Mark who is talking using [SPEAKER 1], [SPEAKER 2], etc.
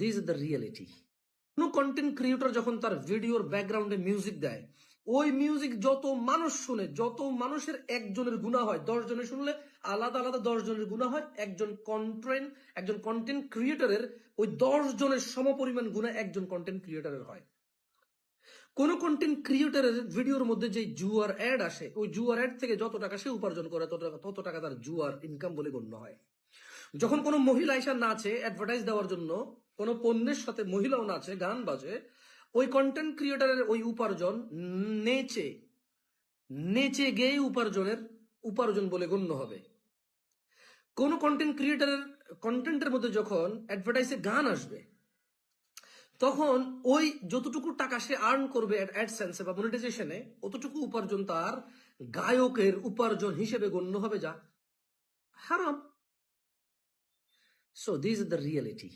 [SPEAKER 1] This is the reality. কোনো content creator যখন তার ভিডিওর ব্যাকগ্রাউন্ডে মিউজিক দেয়, ওই মিউজিক যত মানুষ শুনে, যত মানুষের একজনের গুনাহ হয়, 10 জনে শুনলে আলাদা আলাদা 10 জনের গুনাহ হয়। একজন কন্টেন্ট ক্রিয়েটরের ওই 10 জনের সমপরিমাণ গুনাহ একজন কন্টেন্ট ক্রিয়েটরের হয়। কোন কন্টেন্ট ক্রিয়েটরের ভিডিওর মধ্যে যে জুয়ার অ্যাড আসে, ওই জুয়ার অ্যাড থেকে যত টাকা সে উপার্জন করে তত টাকা তার জুয়ার ইনকাম বলে গণ্য হয়। যখন কোনো মহিলা এসে নাচে অ্যাডভার্টাইজ দেওয়ার জন্য, কোনো পণ্যের সাথে মহিলাও নাচে, গান বাজে, ওই কন্টেন্ট ক্রিয়েটরের ওই উপার্জন নেচে নেচে গেয়ে উপার্জন বলে গণ্য হবে। কোন কন্টেন্ট ক্রিয়েটরের কন্টেন্টের মধ্যে যখন অ্যাডভার্টাইজে গান আসবে, তখন ওই যতটুকু টাকা সে আর্ন করবে অ্যাডসেন্সে বা মনিটাইজেশনে, অতটুকু উপার্জন তার গায়কের উপার্জন হিসেবে গণ্য হবে, যা হারাম। So this is the reality.